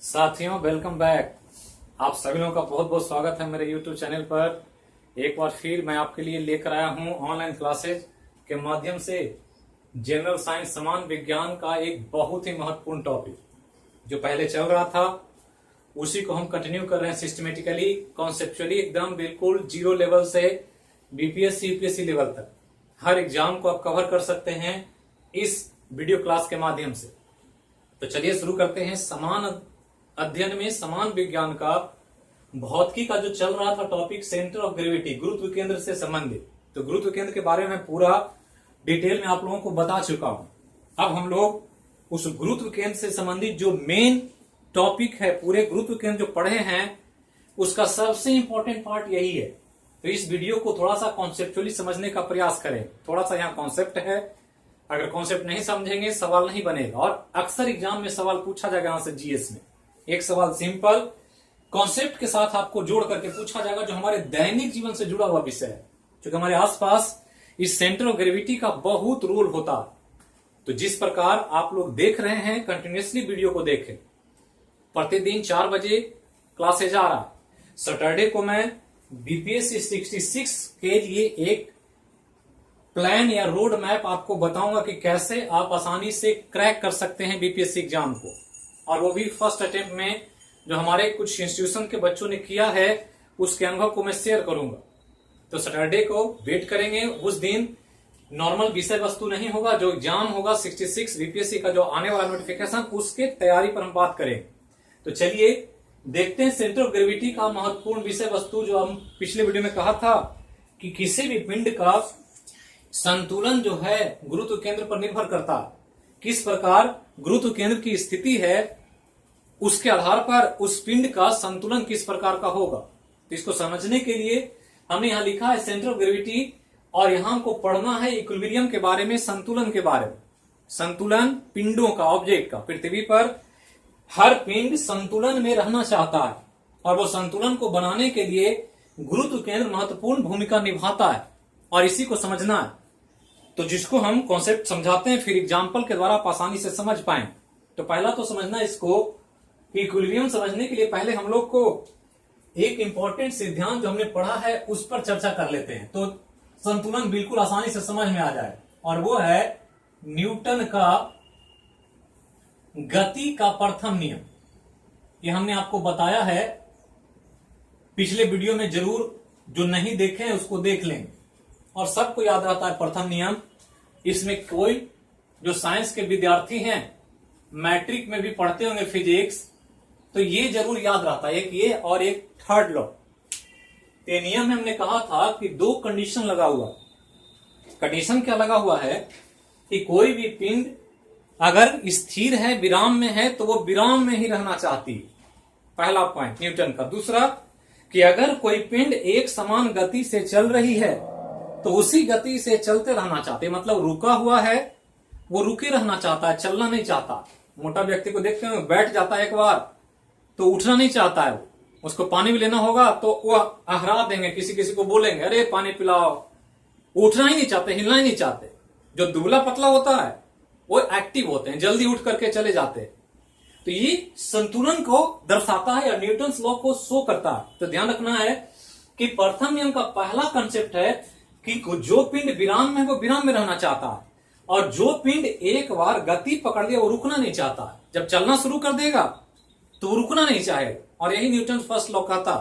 साथियों, welcome back. आप सभी लोगों का बहुत बहुत स्वागत है मेरे YouTube चैनल पर। एक बार फिर मैं आपके लिए लेकर आया हूं ऑनलाइन क्लासेज के माध्यम से जनरल साइंस समान विज्ञान का एक बहुत ही महत्वपूर्ण टॉपिक जो पहले चल रहा था उसी को हम कंटिन्यू कर रहे हैं सिस्टमेटिकली, कॉन्सेप्चुअली, एकदम बिल्कुल जीरो लेवल से बीपीएससी यूपीएससी लेवल तक हर एग्जाम को आप कवर कर सकते हैं इस वीडियो क्लास के माध्यम से। तो चलिए शुरू करते हैं। समान अध्ययन में समान विज्ञान का भौतिकी का जो चल रहा था टॉपिक, सेंटर ऑफ ग्रेविटी, गुरुत्व केंद्र से संबंधित। तो गुरुत्व केंद्र के बारे में पूरा डिटेल में आप लोगों को बता चुका हूं। अब हम लोग उस गुरुत्व केंद्र से संबंधित जो मेन टॉपिक है, पूरे गुरुत्व केंद्र जो पढ़े हैं उसका सबसे इंपॉर्टेंट पार्ट यही है। तो इस वीडियो को थोड़ा सा कॉन्सेप्चुअली समझने का प्रयास करें। थोड़ा सा यहाँ कॉन्सेप्ट है, अगर कॉन्सेप्ट नहीं समझेंगे सवाल नहीं बनेगा। और अक्सर एग्जाम में सवाल पूछा जाएगा यहां से जीएस में। एक सवाल सिंपल कॉन्सेप्ट के साथ आपको जोड़ करके पूछा जाएगा जो हमारे दैनिक जीवन से जुड़ा हुआ विषय है, क्योंकि हमारे आसपास इस सेंटर ऑफ ग्रेविटी का बहुत रोल होता है। तो जिस प्रकार आप लोग देख रहे हैं, कंटिन्यूसली वीडियो को देखें। प्रतिदिन 4 बजे क्लासेज आ रहा। सैटरडे को मैं बीपीएससी 66 के लिए एक प्लान या रोड मैप आपको बताऊंगा कि कैसे आप आसानी से क्रैक कर सकते हैं बीपीएससी एग्जाम को, और वो भी फर्स्ट अटेम्प्ट में जो हमारे कुछ इंस्टीट्यूशन के बच्चों ने किया है उसके अनुभव को मैं शेयर करूंगा। तो सैटरडे को वेट करेंगे। उस दिन नॉर्मल विषय वस्तु नहीं होगा, जो एग्जाम होगा 66 बीपीएससी का जो आने वाला नोटिफिकेशन, उसके तैयारी पर हम बात करेंगे। तो चलिए देखते हैं सेंटर ऑफ ग्रेविटी का महत्वपूर्ण विषय वस्तु जो हम पिछले वीडियो में कहा था कि किसी भी पिंड का संतुलन जो है गुरुत्व केंद्र पर निर्भर करता है। किस प्रकार गुरुत्व केंद्र की स्थिति है उसके आधार पर उस पिंड का संतुलन किस प्रकार का होगा। तो इसको समझने के लिए हमने यहां लिखा है सेंटर ऑफ ग्रेविटी, और यहां हमको पढ़ना है इक्विलिब्रियम के बारे में, संतुलन के बारे में। संतुलन पिंडों का, ऑब्जेक्ट का। पृथ्वी पर हर पिंड संतुलन में रहना चाहता है और वो संतुलन को बनाने के लिए गुरुत्व केंद्र महत्वपूर्ण भूमिका निभाता है, और इसी को समझना है। तो जिसको हम कॉन्सेप्ट समझाते हैं, फिर एग्जाम्पल के द्वारा आप आसानी से समझ पाए। तो पहला तो समझना इसको कि इक्विलिब्रियम समझने के लिए पहले हम लोग को एक इंपॉर्टेंट सिद्धांत जो हमने पढ़ा है उस पर चर्चा कर लेते हैं, तो संतुलन बिल्कुल आसानी से समझ में आ जाए। और वो है न्यूटन का गति का प्रथम नियम। ये हमने आपको बताया है पिछले वीडियो में, जरूर जो नहीं देखे हैं उसको देख लें। और सबको याद रहता है प्रथम नियम। इसमें कोई जो साइंस के विद्यार्थी हैं, मैट्रिक में भी पढ़ते होंगे फिजिक्स, तो ये जरूर याद रहता है, एक ये और एक थर्ड लॉ। ये नियम में हमने कहा था कि 2 कंडीशन लगा हुआ। कंडीशन क्या लगा हुआ है कि कोई भी पिंड अगर स्थिर है, विराम में है, तो वो विराम में ही रहना चाहती है। पहला पॉइंट न्यूटन का। दूसरा कि अगर कोई पिंड एक समान गति से चल रही है तो उसी गति से चलते रहना चाहते, मतलब रुका हुआ है वो रुके रहना चाहता है, चलना नहीं चाहता। मोटा व्यक्ति को देखते हैं, बैठ जाता है एक बार तो उठना नहीं चाहता है। उसको पानी भी लेना होगा तो वो अहरा देंगे, किसी किसी को बोलेंगे अरे पानी पिलाओ, उठना ही नहीं चाहते, हिलना ही नहीं चाहते। जो दुबला पतला होता है वो एक्टिव होते हैं, जल्दी उठ करके चले जाते हैं। तो ये संतुलन को दर्शाता है या न्यूटन्स लॉ को शो करता है। तो ध्यान रखना है कि प्रथम नियम का पहला कंसेप्ट है कि जो पिंड विराम में है वो विराम में रहना चाहता है, और जो पिंड एक बार गति पकड़ लिया वो रुकना नहीं चाहता। जब चलना शुरू कर देगा तो वो रुकना नहीं चाहेगा, और यही न्यूटन फर्स्ट लॉ कहता।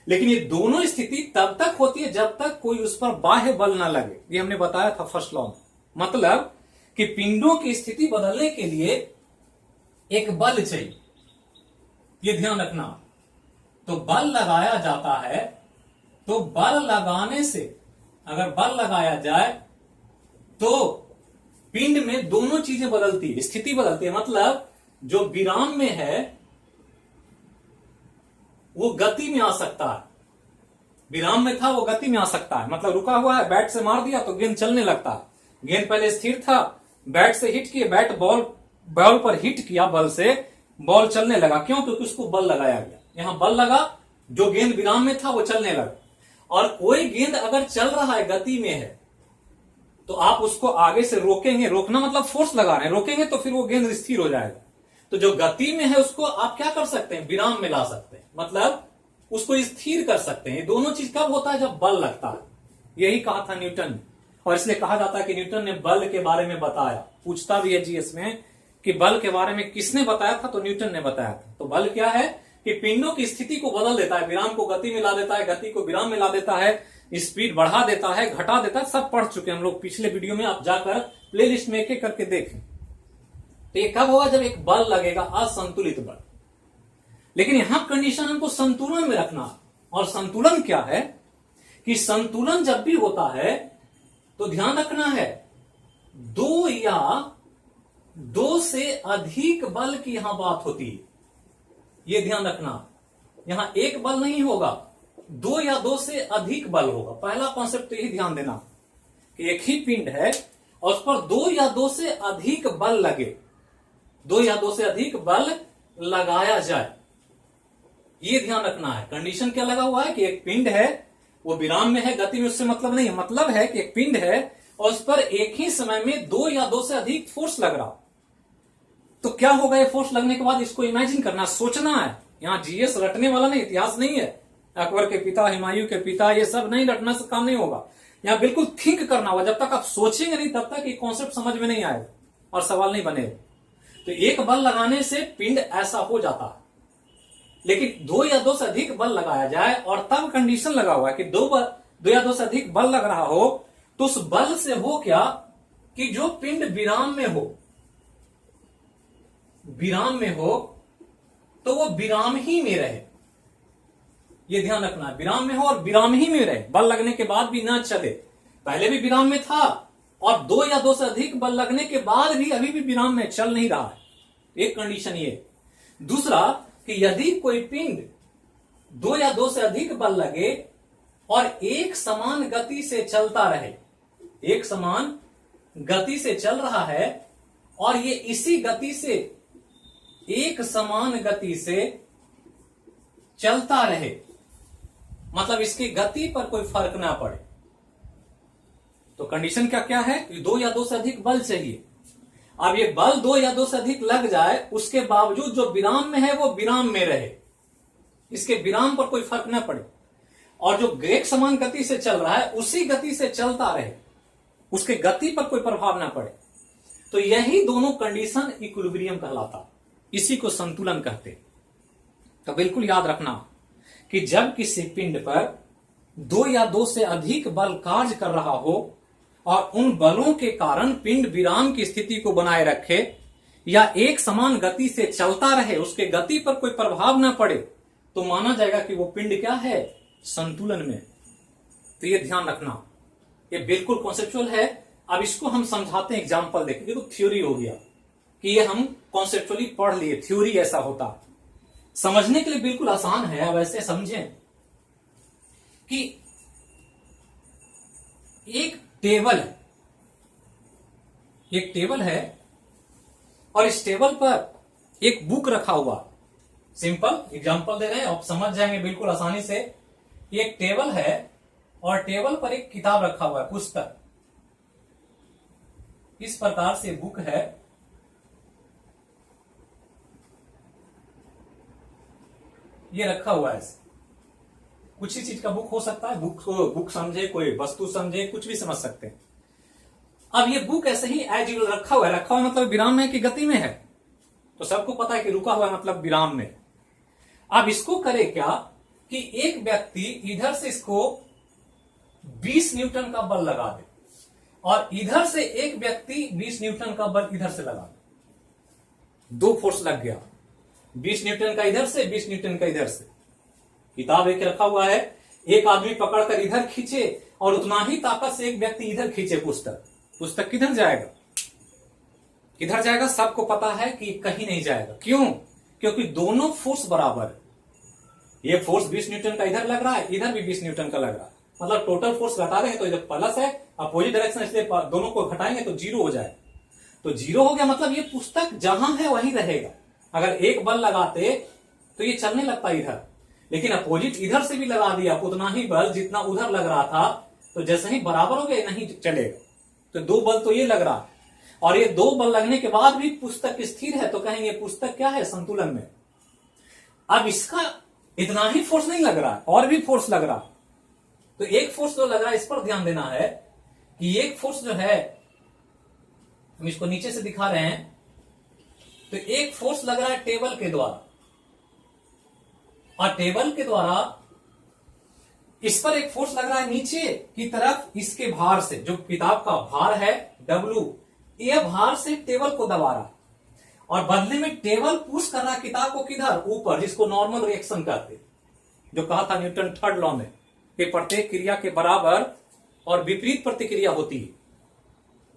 लेकिन ये दोनों स्थिति तब तक होती है जब तक कोई उस पर बाह्य बल ना लगे। ये हमने बताया था फर्स्ट लॉ में। मतलब कि पिंडों की स्थिति बदलने के लिए एक बल चाहिए, ये ध्यान रखना। तो बल लगाया जाता है, तो बल लगाने से अगर बल लगाया जाए तो पिंड में दोनों चीजें बदलती है, स्थिति बदलती है। मतलब जो विराम में है वो गति में आ सकता है, विराम में था वो गति में आ सकता है। मतलब रुका हुआ है, बैट से मार दिया तो गेंद चलने लगता है। गेंद पहले स्थिर था, बैट से हिट किए, बैट बॉल पर हिट किया बल से, बॉल चलने लगा। क्यों? क्योंकि उसको बल लगाया गया। यहां बल लगा, जो गेंद विराम में था वो चलने लगा। और कोई गेंद अगर चल रहा है, गति में है, तो आप उसको आगे से रोकेंगे, रोकना मतलब फोर्स लगा रहे हैं, रोकेंगे तो फिर वो गेंद स्थिर हो जाएगा। तो जो गति में है उसको आप क्या कर सकते हैं, विराम में ला सकते हैं, मतलब उसको स्थिर कर सकते हैं। ये दोनों चीज कब होता है, जब बल लगता है। यही कहा था न्यूटन ने, और इसलिए कहा जाता है कि न्यूटन ने बल के बारे में बताया। पूछता भी है जीएस में कि बल के बारे में किसने बताया था, तो न्यूटन ने बताया था। तो बल क्या है कि पिंडों की स्थिति को बदल देता है, विराम को गति में ला देता है, गति को विराम में ला देता है, स्पीड बढ़ा देता है, घटा देता है। सब पढ़ चुके हैं हम लोग पिछले वीडियो में, आप जाकर प्लेलिस्ट में एक एक करके देखें। तो ये कब होगा, जब एक बल लगेगा, असंतुलित बल। लेकिन यहां कंडीशन हमको संतुलन में रखना, और संतुलन क्या है कि संतुलन जब भी होता है तो ध्यान रखना है, दो या दो से अधिक बल की यहां बात होती है। यह ध्यान रखना, यहां एक बल नहीं होगा, दो या दो से अधिक बल होगा। पहला कॉन्सेप्ट तो यही ध्यान देना कि एक ही पिंड है और उस पर दो या दो से अधिक बल लगे, दो या दो से अधिक बल लगाया जाए, ये ध्यान रखना है। कंडीशन क्या लगा हुआ है कि एक पिंड है, वो विराम में है, गति में उससे मतलब नहीं है। मतलब है कि एक पिंड है और उस पर एक ही समय में दो या दो से अधिक फोर्स लग रहा। तो क्या होगा ये फोर्स लगने के बाद, इसको इमेजिन करना, सोचना है। यहां जीएस रटने वाला नहीं, इतिहास नहीं है, अकबर के पिता, हुमायूं के पिता, ये सब नहीं, रटना से काम नहीं होगा। यहां बिल्कुल थिंक करना होगा। जब तक आप सोचेंगे नहीं तब तक ये कॉन्सेप्ट समझ में नहीं आएगा और सवाल नहीं बनेगा। तो एक बल लगाने से पिंड ऐसा हो जाता है, लेकिन दो या दो से अधिक बल लगाया जाए, और तब कंडीशन लगा हुआ है कि दो या दो से अधिक बल लग रहा हो, तो उस बल से हो क्या कि जो पिंड विराम में हो, विराम में हो तो वो विराम ही में रहे। ये ध्यान रखना है, विराम में हो और विराम ही में रहे, बल लगने के बाद भी ना चले। पहले भी विराम में था और दो या दो से अधिक बल लगने के बाद भी अभी भी विराम में चल नहीं रहा है। एक कंडीशन ये। दूसरा कि यदि कोई पिंड दो या दो से अधिक बल लगे और एक समान गति से चलता रहे, एक समान गति से चल रहा है और ये इसी गति से, एक समान गति से चलता रहे, मतलब इसकी गति पर कोई फर्क ना पड़े, तो कंडीशन क्या क्या है कि दो या दो से अधिक बल चाहिए। अब ये बल दो या दो से अधिक लग जाए, उसके बावजूद जो विराम में है वो विराम में रहे, इसके विराम पर कोई फर्क ना पड़े, और जो एक समान गति से चल रहा है उसी गति से चलता रहे, उसके गति पर कोई प्रभाव ना पड़े। तो यही दोनों कंडीशन इक्विलिब्रियम कहलाता, इसी को संतुलन कहते। तो बिल्कुल याद रखना कि जब किसी पिंड पर दो या दो से अधिक बल कार्य कर रहा हो और उन बलों के कारण पिंड विराम की स्थिति को बनाए रखे या एक समान गति से चलता रहे, उसके गति पर कोई प्रभाव ना पड़े, तो माना जाएगा कि वो पिंड क्या है, संतुलन में। तो ये ध्यान रखना, ये बिल्कुल कॉन्सेप्चुअल है। अब इसको हम समझाते हैं, एग्जाम्पल देखेंगे। तो थ्योरी हो गया कि ये हम कॉन्सेप्चुअली पढ़ लिए, थ्योरी ऐसा होता। समझने के लिए बिल्कुल आसान है। अब ऐसे समझें कि एक टेबल है, एक टेबल है और इस टेबल पर एक बुक रखा हुआ। सिंपल एग्जांपल दे रहे हैं, आप समझ जाएंगे बिल्कुल आसानी से। एक टेबल है और टेबल पर एक किताब रखा हुआ है, पुस्तक। इस प्रकार से बुक है, ये रखा हुआ है। कुछ ही चीज का बुक हो सकता है, बुक समझे, कोई वस्तु समझे, कुछ भी समझ सकते हैं। अब ये बुक ऐसे ही एज यूजुअल रखा हुआ है। रखा हुआ मतलब विराम में कि गति में है, तो सबको पता है कि रुका हुआ है मतलब विराम में। अब इसको करे क्या कि एक व्यक्ति इधर से इसको 20 न्यूटन का बल लगा दे और इधर से एक व्यक्ति 20 न्यूटन का बल इधर से लगा दे। दो फोर्स लग गया, 20 न्यूटन का इधर से, 20 न्यूटन का इधर से। किताब एक रखा हुआ है, एक आदमी पकड़कर इधर खींचे और उतना ही ताकत से एक व्यक्ति इधर खींचे पुस्तक, पुस्तक किधर जाएगा, किधर जाएगा सबको पता है कि कहीं नहीं जाएगा। क्यों? क्योंकि दोनों फोर्स बराबर है। ये फोर्स 20 न्यूटन का इधर लग रहा है, इधर भी 20 न्यूटन का लग रहा है, मतलब टोटल फोर्स घटा रहे हैं तो इधर प्लस है, अपोजिट डायरेक्शन, इसलिए दोनों को घटाएंगे तो जीरो हो जाएगा। तो जीरो हो गया मतलब ये पुस्तक जहां है वहीं रहेगा। अगर एक बल लगाते तो ये चलने लगता इधर, लेकिन अपोजिट इधर से भी लगा दिया उतना ही बल जितना उधर लग रहा था, तो जैसे ही बराबर हो गया नहीं चलेगा। तो 2 बल तो ये लग रहा है, और ये 2 बल लगने के बाद भी पुस्तक स्थिर है, तो कहेंगे पुस्तक क्या है, संतुलन में। अब इसका इतना ही फोर्स नहीं लग रहा है, और भी फोर्स लग रहा है। तो एक फोर्स जो लग रहा है इस पर ध्यान देना है कि एक फोर्स जो है, हम इसको नीचे से दिखा रहे हैं, तो एक फोर्स लग रहा है टेबल के द्वारा, और टेबल के द्वारा इस पर एक फोर्स लग रहा है नीचे की तरफ, इसके भार से, जो किताब का भार है W, यह भार से टेबल को दबा रहा, और बदले में टेबल पुश कर रहा किताब को किधर, ऊपर, जिसको नॉर्मल रिएक्शन कहते, जो कहा था न्यूटन थर्ड लॉ में कि प्रत्येक क्रिया के बराबर और विपरीत प्रतिक्रिया होती है।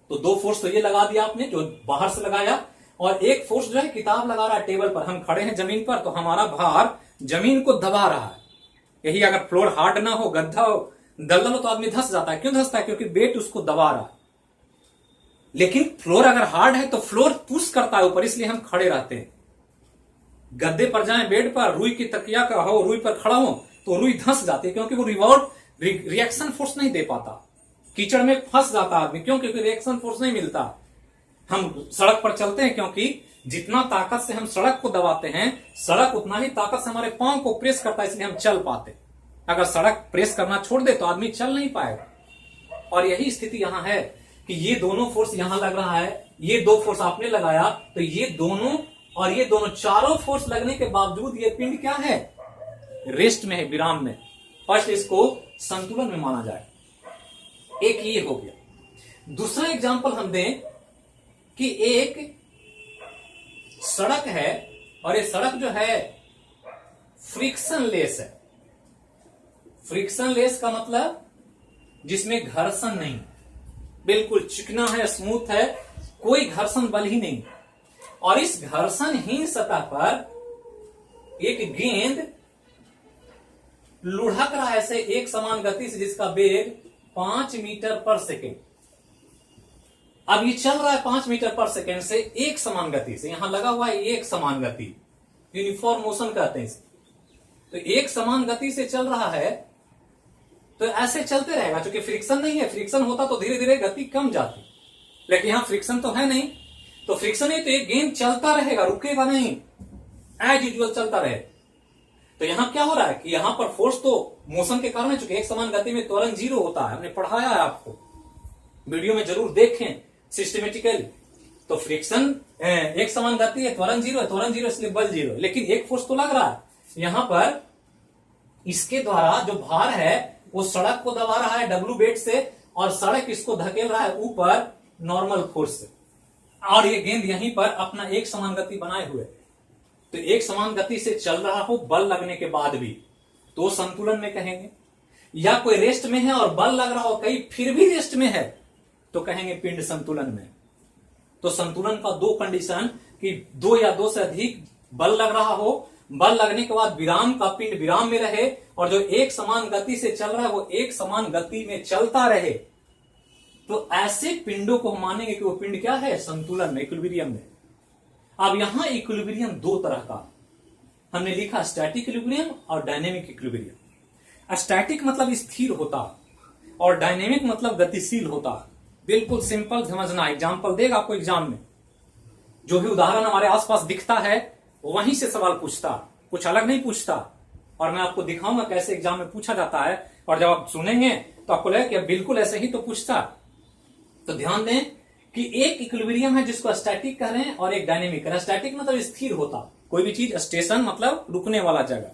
तो 2 फोर्स तो ये लगा दिया आपने, जो बाहर से लगाया, और एक फोर्स जो है किताब लगा रहा है टेबल पर। हम खड़े हैं जमीन पर, तो हमारा भार जमीन को दबा रहा है। यही अगर फ्लोर हार्ड ना हो, गद्दा हो, दलदल हो, तो आदमी धंस जाता है। क्यों धंसता है? क्योंकि वेट उसको दबा रहा है। लेकिन फ्लोर अगर हार्ड है तो फ्लोर पुश करता है ऊपर, इसलिए हम खड़े रहते हैं। गद्दे पर जाएं, बेड पर, रुई की तकिया का हो, रुई पर खड़ा हो, तो रुई धंस जाती है, क्योंकि वो रिएक्शन फोर्स नहीं दे पाता। कीचड़ में फंस जाता आदमी, क्यों? क्योंकि रिएक्शन फोर्स नहीं मिलता। हम सड़क पर चलते हैं, क्योंकि जितना ताकत से हम सड़क को दबाते हैं, सड़क उतना ही ताकत से हमारे पांव को प्रेस करता है, इसलिए हम चल पाते। अगर सड़क प्रेस करना छोड़ दे तो आदमी चल नहीं पाएगा। और यही स्थिति यहां है कि ये दोनों फोर्स यहां लग रहा है, ये 2 फोर्स आपने लगाया, तो ये दोनों और ये दोनों, चारों फोर्स लगने के बावजूद ये पिंड क्या है, रेस्ट में है, विराम में। फर्स्ट इसको संतुलन में माना जाए। एक ये हो गया। दूसरा एग्जांपल हम दें कि एक सड़क है, और ये सड़क जो है फ्रिक्शन लेस है। फ्रिक्शन लेस का मतलब जिसमें घर्षण नहीं, बिल्कुल चिकना है, स्मूथ है, कोई घर्षण बल ही नहीं। और इस घर्षणहीन सतह पर एक गेंद लुढ़क रहा है ऐसे एक समान गति से, जिसका वेग 5 मीटर पर सेकेंड। अब ये चल रहा है 5 मीटर पर सेकेंड से एक समान गति से, यहां लगा हुआ है एक समान गति, यूनिफॉर्म मोशन कहते हैं इसे। तो एक समान गति से चल रहा है, तो ऐसे चलते रहेगा। क्योंकि फ्रिक्शन नहीं है, फ्रिक्शन होता तो धीरे धीरे गति कम जाती, लेकिन यहां फ्रिक्शन तो है नहीं, तो फ्रिक्शन है तो एक गेंद चलता रहेगा, रुकेगा नहीं, एज यूजुअल चलता रहे। तो यहां क्या हो रहा है कि यहां पर फोर्स तो मोशन के कारण है, चूंकि एक समान गति में त्वरण 0 होता है, हमने पढ़ाया है आपको, वीडियो में जरूर देखें सिस्टमेटिकली। तो फ्रिक्शन एक समान गति है, त्वरण 0 है, त्वरण 0 इसलिए बल 0 है। लेकिन एक फोर्स तो लग रहा है यहां पर, इसके द्वारा जो भार है वो सड़क को दबा रहा है W वेट से, और सड़क इसको धकेल रहा है ऊपर नॉर्मल फोर्स से, और ये गेंद यहीं पर अपना एक समान गति बनाए हुए। तो एक समान गति से चल रहा हो बल लगने के बाद भी, तो संतुलन में कहेंगे। या कोई रेस्ट में है और बल लग रहा हो कहीं, फिर भी रेस्ट में है, तो कहेंगे पिंड संतुलन में। तो संतुलन का 2 कंडीशन, कि 2 या 2 से अधिक बल लग रहा हो, बल लगने के बाद विराम का पिंड विराम में रहे, और जो एक समान गति से चल रहा है वो एक समान गति में चलता रहे। तो ऐसे पिंडों को हम मानेंगे कि वो पिंड क्या है, संतुलन में, इक्विलिब्रियम में। अब यहां इक्विलिब्रियम 2 तरह का हमने लिखा, स्टैटिक इक्विलिब्रियम और डायनेमिक इक्विलिब्रियम। स्टैटिक मतलब स्थिर होता, और डायनेमिक मतलब गतिशील होता। बिल्कुल सिंपल समझना। एग्जाम्पल देगा आपको एग्जाम में, जो भी उदाहरण हमारे आसपास दिखता है वहीं से सवाल पूछता, कुछ अलग नहीं पूछता। और मैं आपको दिखाऊंगा कैसे एग्जाम में पूछा जाता है, और जब आप सुनेंगे तो आपको लगेगा कि बिल्कुल ऐसे ही तो पूछता। तो ध्यान दें कि एक इक्विलिब्रियम है जिसको स्टैटिक कह रहे हैं, और एक डायनेमिक है। स्टैटिक मतलब स्थिर होता, कोई भी चीज, स्टेशन मतलब रुकने वाला जगह।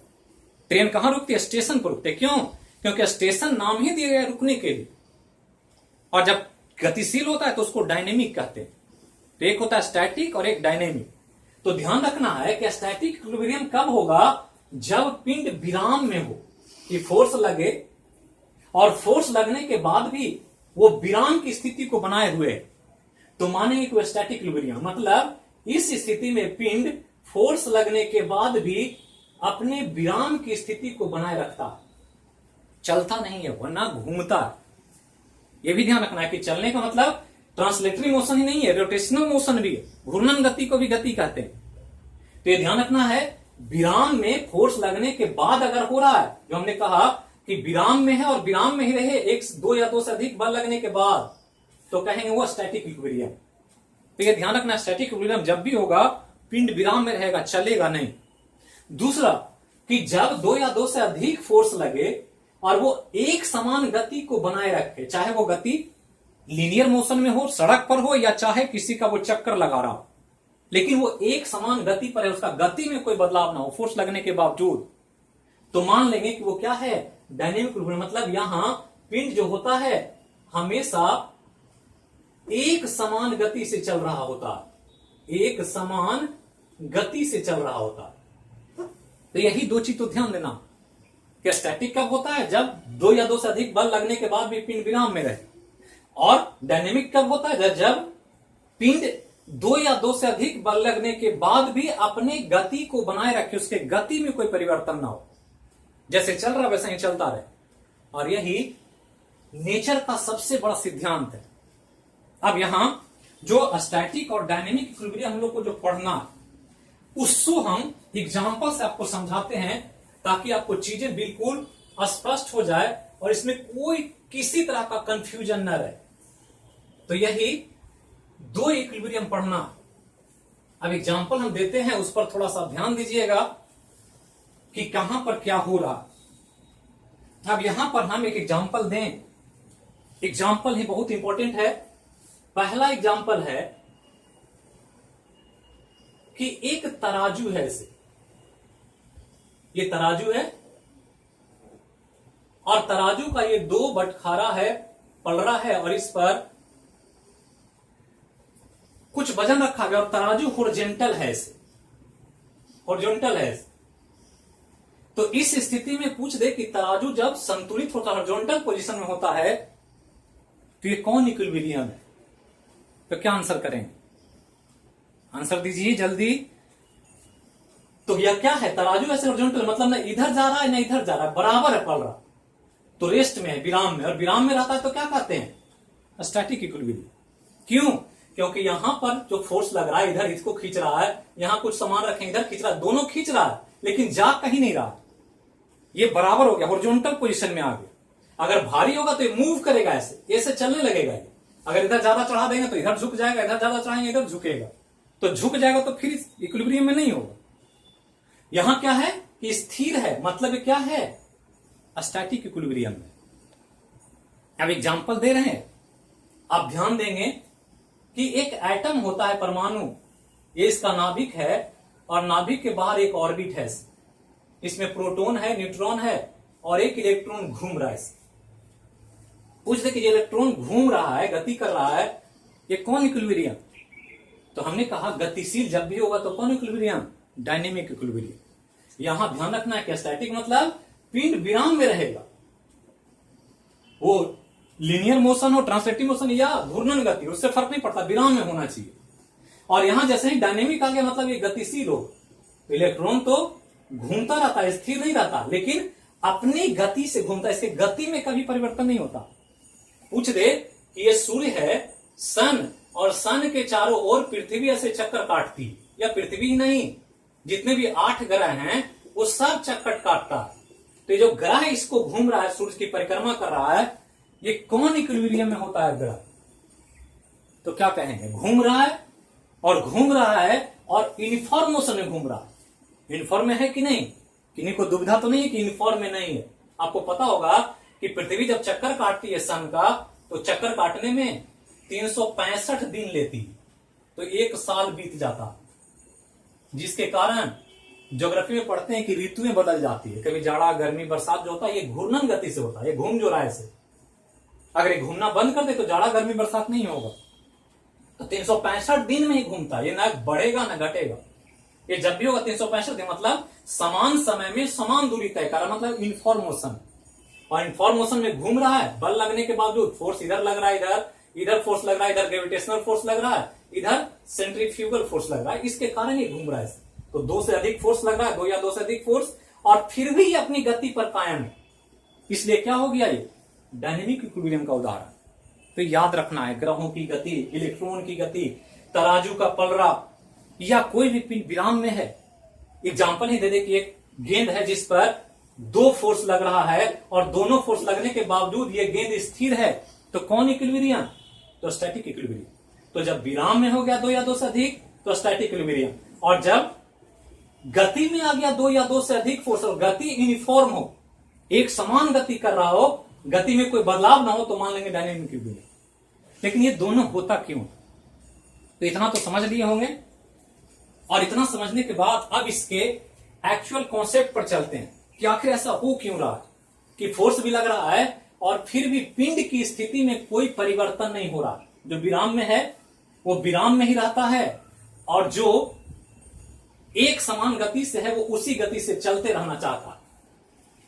ट्रेन कहां रुकती है? स्टेशन पर रुकती है। क्यों? क्योंकि स्टेशन नाम ही दिया गया रुकने के लिए। और जब गतिशील होता है तो उसको डायनेमिक कहते हैं। तो एक होता है स्टैटिक और एक डायनेमिक। तो ध्यान रखना है कि स्टैटिक इक्विलिब्रियम कब होगा? जब पिंड विराम में हो, कि फोर्स लगे, और फोर्स लगने के बाद भी वो विराम की स्थिति को बनाए हुए, तो मानेंगे कि वो स्टैटिक इक्विलिब्रियम। मतलब इस स्थिति में पिंड फोर्स लगने के बाद भी अपने विराम की स्थिति को बनाए रखता, चलता नहीं है, वरना घूमता। यह भी ध्यान रखना है कि चलने का मतलब ट्रांसलेटरी मोशन ही नहीं है, रोटेशनल मोशन भी है। घूर्णन गति को भी गति कहते हैं। तो ये ध्यान रखना है, विराम में फोर्स लगने के बाद अगर हो रहा है, जो हमने कहा कि विराम में है और विराम में ही रहे, 1, 2 या 2 से अधिक बल लगने के बाद, तो कहेंगे वो स्टैटिक इक्विलिब्रियम। तो ये ध्यान रखना, स्टैटिक इक्विलिब्रियम जब भी होगा पिंड विराम में रहेगा, चलेगा नहीं। दूसरा कि जब दो या दो से अधिक फोर्स लगे और वो एक समान गति को बनाए रखे, चाहे वो गति लीनियर मोशन में हो, सड़क पर हो, या चाहे किसी का वो चक्कर लगा रहा हो, लेकिन वो एक समान गति पर है, उसका गति में कोई बदलाव ना हो फोर्स लगने के बावजूद, तो मान लेंगे कि वो क्या है, डायनेमिक इक्विलिब्रियम। मतलब यहां पिंड जो होता है हमेशा एक समान गति से चल रहा होता, एक समान गति से चल रहा होता। तो यही दो चीज तो ध्यान देना कि स्टैटिक कब होता है, जब दो या दो से अधिक बल लगने के बाद भी पिंड विराम में रहे, और डायनेमिक कब होता है, जब पिंड दो या दो से अधिक बल लगने के बाद भी अपने गति को बनाए रखे, उसके गति में कोई परिवर्तन ना हो, जैसे चल रहा वैसे ही चलता रहे। और यही नेचर का सबसे बड़ा सिद्धांत है। अब यहां जो स्टैटिक और डायनेमिक इक्विलिब्रियम हम लोग को जो पढ़ना है, उसको हम एग्जाम्पल से आपको समझाते हैं, ताकि आपको चीजें बिल्कुल स्पष्ट हो जाए और इसमें कोई किसी तरह का कंफ्यूजन न रहे। तो यही दो इक्विलिब्रियम पढ़ना। अब एग्जाम्पल हम देते हैं, उस पर थोड़ा सा ध्यान दीजिएगा कि कहां पर क्या हो रहा। अब यहां पर हम एक एग्जाम्पल दें, एग्जाम्पल ही बहुत इंपॉर्टेंट है। पहला एग्जाम्पल है कि एक तराजू है, इसे ये तराजू है और तराजू का ये दो बटखारा है, पलड़ा है, और इस पर कुछ वजन रखा गया और तराजू हॉरिजॉन्टल है, इसे हॉरिजॉन्टल है। तो इस स्थिति में पूछ दे कि तराजू जब संतुलित होता है, हॉरिजॉन्टल पोजीशन में होता है, तो ये कौन इक्विलिब्रियम है? तो क्या आंसर करेंगे? आंसर दीजिए जल्दी। तो यह क्या है, तराजू ऐसे हॉरिजॉन्टल, मतलब ना इधर जा रहा है ना इधर जा रहा है, बराबर है पड़ रहा, तो रेस्ट में है, विराम में, और विराम में रहता है तो क्या कहते हैं, स्टैटिक इक्विलिब्रियम। क्यों? क्योंकि यहां पर जो फोर्स लग रहा है, इधर इसको खींच रहा है, यहां कुछ सामान रखें, इधर खींच रहा है, दोनों खींच रहा है, लेकिन जा कहीं नहीं रहा, ये बराबर हो गया, हॉरिजॉन्टल पोजीशन में आ गया। अगर भारी होगा तो ये मूव करेगा, ऐसे चलने लगेगा। ये अगर इधर ज्यादा चढ़ा देंगे तो इधर झुक जाएगा, इधर ज्यादा चढ़ाएंगे इधर झुकेगा, तो झुक जाएगा तो फिर इक्विलिब्रियम में नहीं होगा। यहां क्या है कि स्थिर है, मतलब क्या है, स्टैटिक इक्विलिब्रियम में। अब एग्जांपल दे रहे हैं, आप ध्यान देंगे कि एक एटम होता है, परमाणु, ये इसका नाभिक है, और नाभिक के बाहर एक ऑर्बिट है, इसमें प्रोटॉन है, न्यूट्रॉन है, और एक इलेक्ट्रॉन घूम रहा है। पूछ दे कि ये इलेक्ट्रॉन घूम रहा है, गति कर रहा है, ये कौन इक्विलिब्रियम? तो हमने कहा गतिशील जब भी होगा तो कौन इक्विलिब्रियम? Dynamic equilibrium. यहां ध्यान रखना है कि स्टैटिक मतलब पिंड विराम में रहेगा, वो लीनियर मोशन हो, ट्रांसलेटिव मोशन या घूर्णन गति, उससे फर्क नहीं पड़ता, विराम में होना चाहिए। और यहां जैसे ही डायनेमिक आ गया, मतलब ये गतिशील हो, इलेक्ट्रॉन तो घूमता रहता है, स्थिर नहीं रहता, लेकिन अपनी गति से घूमता है, इसके गति में कभी परिवर्तन नहीं होता। पूछ दे कि ये सूर्य है, सन, और सन के चारों ओर पृथ्वी ऐसे चक्कर काटती है, या पृथ्वी ही नहीं, जितने भी 8 ग्रह हैं वो सब चक्कर काटता है। तो ये जो ग्रह इसको घूम रहा है, सूर्य की परिक्रमा कर रहा है, ये कौन इक्विलिब्रियम में होता है ग्रह? तो क्या कहेंगे? घूम रहा है, और घूम रहा है और यूनिफॉर्म मोशन में घूम रहा है। यूनिफॉर्म में है कि नहीं? किन्हीं को दुविधा तो नहीं है कि यूनिफॉर्म में नहीं है। आपको पता होगा कि पृथ्वी जब चक्कर काटती है सन का, तो चक्कर काटने में 365 दिन लेती है, तो 1 साल बीत जाता, जिसके कारण ज्योग्राफी में पढ़ते हैं कि ऋतुएं बदल जाती है, कभी जाड़ा, गर्मी, बरसात जो होता है, ये घूर्णन गति से होता है, ये घूम जो रहा है इसे। अगर ये घूमना बंद कर दे तो जाड़ा, गर्मी, बरसात नहीं होगा। तो 365 दिन में ही घूमता है, ये ना बढ़ेगा ना घटेगा। ये जब भी होगा 365 दिन, मतलब समान समय में समान दूरी तय कर रहा, मतलब यूनिफॉर्म मोशन। और यूनिफॉर्म मोशन में घूम रहा है, बल लगने के बावजूद, फोर्स इधर लग रहा है, इधर फोर्स लग रहा है, इधर ग्रेविटेशनल फोर्स लग रहा है, इधर सेंट्रीफ्यूगल फोर्स लग रहा है, इसके कारण ये घूम रहा है। तो 2 से अधिक फोर्स लग रहा है, 2 या 2 से अधिक फोर्स, और फिर भी ये अपनी गति पर कायम है, इसलिए क्या हो गया, ये डायनेमिक इक्विलिब्रियम का उदाहरण। तो याद रखना है, ग्रहों की गति, इलेक्ट्रॉन की गति, तराजू का पलड़ा, या कोई भी पिंड विराम में है। एग्जाम्पल ही दे दे कि एक गेंद है जिस पर 2 फोर्स लग रहा है, और दोनों फोर्स लगने के बावजूद ये गेंद स्थिर है, तो कौन इक्विलिब्रियम? तो स्टैटिक इक्विलिब्रियम। तो जब विराम में हो गया 2 या 2 से अधिक तो स्टैटिक इक्विलिब्रियम, और जब गति में आ गया 2 या 2 से अधिक फोर्स और गति यूनिफॉर्म हो, एक समान गति कर रहा हो, गति में कोई बदलाव ना हो, तो मान लेंगे डायनेमिक इक्विलिब्रियम। लेकिन ये दोनों होता क्यों, तो इतना तो समझ लिए होंगे। और इतना समझने के बाद अब इसके एक्चुअल कॉन्सेप्ट पर चलते हैं कि आखिर ऐसा हो क्यों रहा है कि फोर्स भी लग रहा है और फिर भी पिंड की स्थिति में कोई परिवर्तन नहीं हो रहा। जो विराम में है वो विराम में ही रहता है, और जो एक समान गति से है वो उसी गति से चलते रहना चाहता है।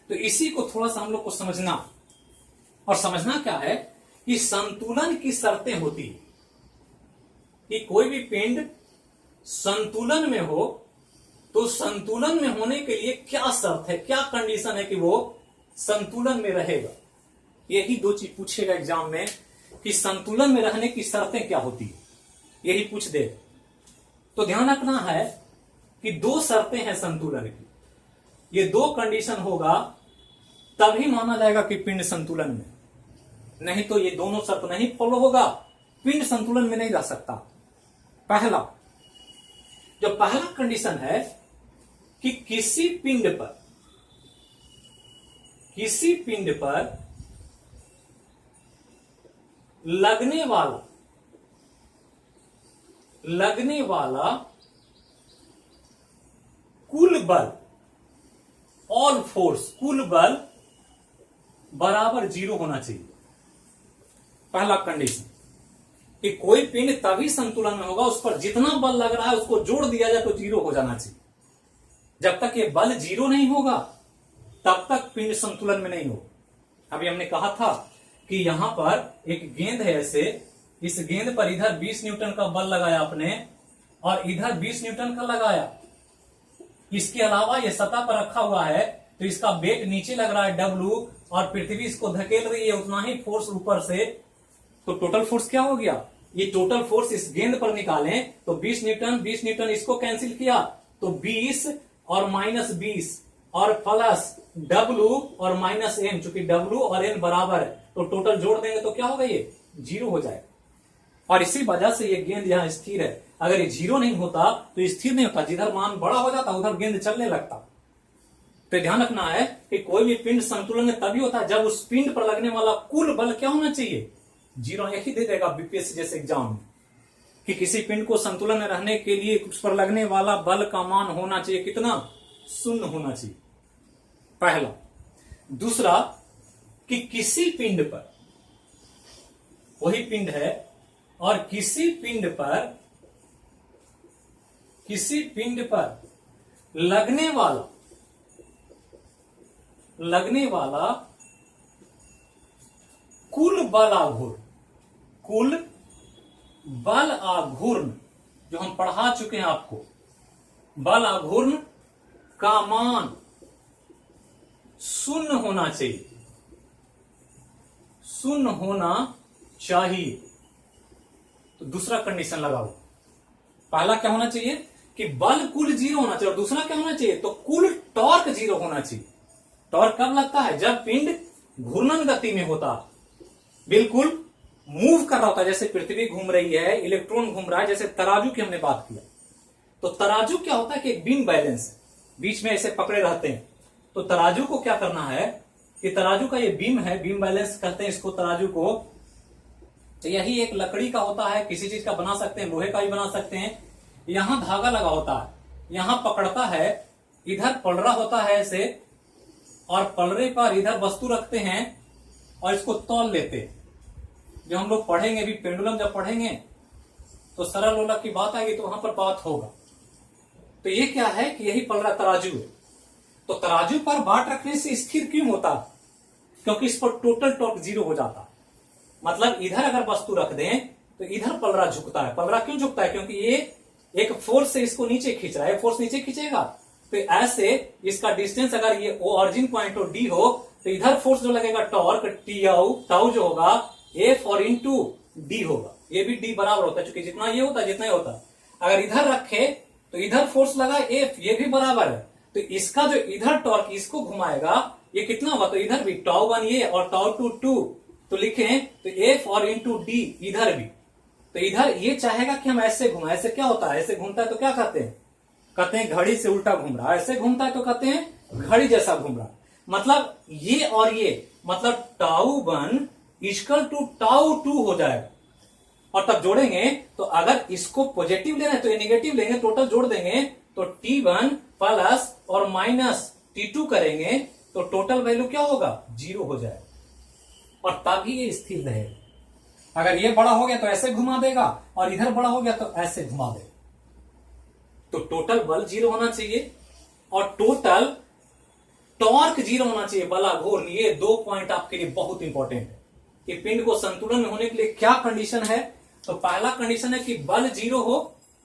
तो इसी को थोड़ा सा हम लोग को समझना, और समझना क्या है कि संतुलन की शर्तें होती है कि कोई भी पिंड संतुलन में हो तो संतुलन में होने के लिए क्या शर्त है, क्या कंडीशन है कि वो संतुलन में रहेगा। यही 2 चीज पूछेगा एग्जाम में कि संतुलन में रहने की शर्तें क्या होती है, यही पूछ दे। तो ध्यान रखना है कि 2 शर्तें हैं संतुलन की, ये 2 कंडीशन होगा तभी माना जाएगा कि पिंड संतुलन में, नहीं तो ये दोनों शर्त नहीं फॉलो होगा, पिंड संतुलन में नहीं रह सकता। पहला, जो पहला कंडीशन है कि किसी पिंड पर लगने वाला कुल बल, ऑल फोर्स, कुल बल बराबर 0 होना चाहिए। पहला कंडीशन कि कोई पिंड तभी संतुलन में होगा, उस पर जितना बल लग रहा है उसको जोड़ दिया जाए तो 0 हो जाना चाहिए। जब तक ये बल 0 नहीं होगा तब तक पिंड संतुलन में नहीं होगा। अभी हमने कहा था कि यहां पर एक गेंद है, ऐसे इस गेंद पर इधर 20 न्यूटन का बल लगाया आपने और इधर 20 न्यूटन का लगाया। इसके अलावा ये सतह पर रखा हुआ है तो इसका वेट नीचे लग रहा है W, और पृथ्वी इसको धकेल रही है उतना ही फोर्स ऊपर से। तो टोटल फोर्स क्या हो गया, ये टोटल फोर्स इस गेंद पर निकालें तो 20 न्यूटन इसको कैंसिल किया तो 20 और -20 और प्लस W और -M, चूंकि W और N बराबर है तो टोटल जोड़ देंगे तो क्या होगा, ये 0 हो जाएगा। और इसी वजह से ये गेंद यहां स्थिर है। अगर ये 0 नहीं होता तो स्थिर नहीं होता, जिधर मान बड़ा हो जाता उधर गेंद चलने लगता। तो ध्यान रखना है कि कोई भी पिंड संतुलन में तभी होता है जब उस पिंड पर लगने वाला कुल बल क्या होना चाहिए, 0। यही दे देगा बीपीएससी जैसे एग्जाम में कि किसी पिंड को संतुलन में रहने के लिए उस पर लगने वाला बल का मान होना चाहिए कितना, 0 होना चाहिए, पहला। दूसरा कि किसी पिंड पर, वही पिंड है और किसी पिंड पर लगने वाला कुल बल आघूर्ण जो हम पढ़ा चुके हैं आपको, बल आघूर्ण का मान 0 होना चाहिए, 0 होना चाहिए। तो दूसरा कंडीशन लगाओ। पहला क्या होना चाहिए कि बल कुल 0 होना चाहिए, और दूसरा क्या होना चाहिए, तो कुल टॉर्क 0 होना चाहिए। टॉर्क कब लगता है, जब पिंड घूर्णन गति में होता, बिल्कुल मूव कर रहा होता, जैसे पृथ्वी घूम रही है, इलेक्ट्रॉन घूम रहा है, जैसे तराजू की हमने बात किया। तो तराजू क्या होता है कि एक बीम बैलेंस बीच में ऐसे पकड़े रहते हैं। तो तराजू को क्या करना है कि तराजू का ये बीम है, बीम बैलेंस कहते हैं इसको तराजू को। तो यही एक लकड़ी का होता है, किसी चीज का बना सकते हैं, लोहे का भी बना सकते हैं। यहां धागा लगा होता है, यहां पकड़ता है, इधर पलड़ा होता है ऐसे, और पलड़े पर इधर वस्तु रखते हैं और इसको तौल लेते हैं। जो हम लोग पढ़ेंगे भी, पेंडुलम जब पढ़ेंगे तो सरल लोलक की बात आएगी तो वहां पर बात होगा। तो ये क्या है कि यही पलड़ा तराजू है। तो तराजू पर बाट रखने से स्थिर क्यों होता, क्योंकि इस पर टोटल टॉर्क 0 हो जाता। मतलब इधर अगर वस्तु रख दें तो इधर पलड़ा झुकता है। पलड़ा क्यों झुकता है, क्योंकि ये एक फोर्स से इसको नीचे खींच रहा है, फोर्स नीचे खींचेगा। तो ऐसे इसका डिस्टेंस अगर ये ओरिजिन पॉइंट हो डी हो तो इधर फोर्स जो लगेगा टॉर्क टाउ जो होगा एफ और इंटू डी होगा। ये भी डी बराबर होता है, क्योंकि जितना ये होता है जितना ये होता है। अगर इधर रखे तो इधर फोर्स लगा एफ, ये भी बराबर है। तो इसका जो इधर टॉर्क इसको घुमाएगा ये कितना होगा, तो इधर भी टाउ 1 ये और टाउ 2 2 तो लिखें तो एफ और इंटू डी इधर भी, तो इधर ये चाहेगा कि हम ऐसे घुमाएं। ऐसे क्या होता है, ऐसे घूमता है तो क्या कहते हैं, कहते हैं घड़ी से उल्टा घूम रहा। ऐसे घूमता है तो कहते हैं घड़ी जैसा घूम रहा। मतलब ये और ये, मतलब टाउ 1 इक्वल टू टाउ 2 हो जाएगा। और तब जोड़ेंगे तो अगर इसको पॉजिटिव लेना है तो ये नेगेटिव लेंगे, टोटल जोड़ देंगे तो T1 प्लस और माइनस T2 करेंगे तो टोटल वैल्यू क्या होगा, 0 हो जाएगा। और तभी ये स्थिर रहेगा। अगर ये बड़ा हो गया तो ऐसे घुमा देगा और इधर बड़ा हो गया तो ऐसे घुमा देगा। तो टोटल बल 0 होना चाहिए और टोटल टॉर्क 0 होना चाहिए, बल आघूर्ण। ये 2 पॉइंट आपके लिए बहुत इंपॉर्टेंट है कि पिंड को संतुलन में होने के लिए क्या कंडीशन है। तो पहला कंडीशन है कि बल 0 हो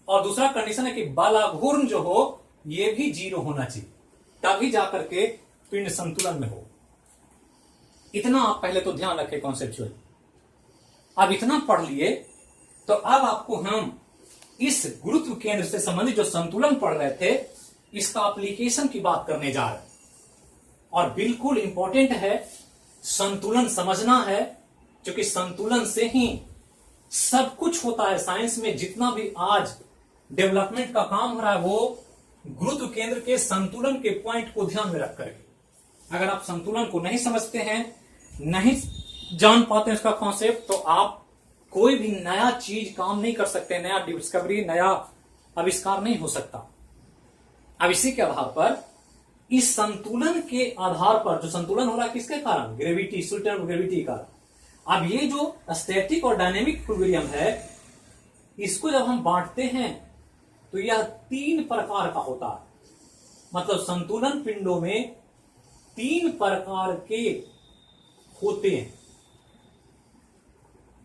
और दूसरा कंडीशन है कि बल आघूर्ण जो हो ये भी 0 होना चाहिए, तभी जाकर के पिंड संतुलन में हो। इतना आप पहले तो ध्यान रखें कॉन्सेप्चुअल। अब इतना पढ़ लिए तो अब आपको हम इस गुरुत्व केंद्र से संबंधित जो संतुलन पढ़ रहे थे इसका एप्लीकेशन की बात करने जा रहे हैं। और बिल्कुल इंपॉर्टेंट है, संतुलन समझना है, क्योंकि संतुलन से ही सब कुछ होता है साइंस में। जितना भी आज डेवलपमेंट का काम हो रहा है वो गुरुत्व केंद्र के संतुलन के पॉइंट को ध्यान में रख करके। अगर आप संतुलन को नहीं समझते हैं, नहीं जान पाते हैं इसका कॉन्सेप्ट, तो आप कोई भी नया चीज काम नहीं कर सकते, नया डिस्कवरी, नया आविष्कार नहीं हो सकता। अब इसी के आधार पर, इस संतुलन के आधार पर, जो संतुलन हो रहा है किसके कारण, ग्रेविटी, सुल्टन ग्रेविटी का। अब ये जो स्टैटिक और डायनेमिक इक्विलिब्रियम है इसको जब हम बांटते हैं तो यह 3 प्रकार का होता है। मतलब संतुलन पिंडों में 3 प्रकार के होते हैं।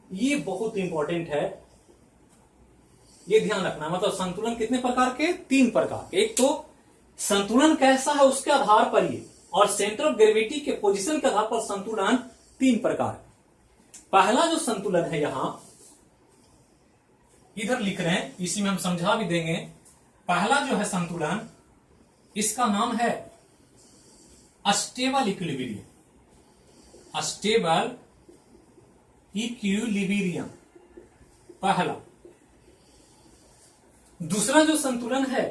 ये बहुत इंपॉर्टेंट है, ये ध्यान रखना। मतलब संतुलन कितने प्रकार के, 3 प्रकार के। एक तो संतुलन कैसा है उसके आधार पर ये, और सेंटर ऑफ ग्रेविटी के पोजीशन के आधार पर संतुलन 3 प्रकार। पहला जो संतुलन है यहां इधर लिख रहे हैं, इसी में हम समझा भी देंगे। पहला जो है संतुलन, इसका नाम है अस्टेबल इक्विलिब्रियम। अस्टेबल इक्विलिब्रियम पहला। दूसरा जो संतुलन है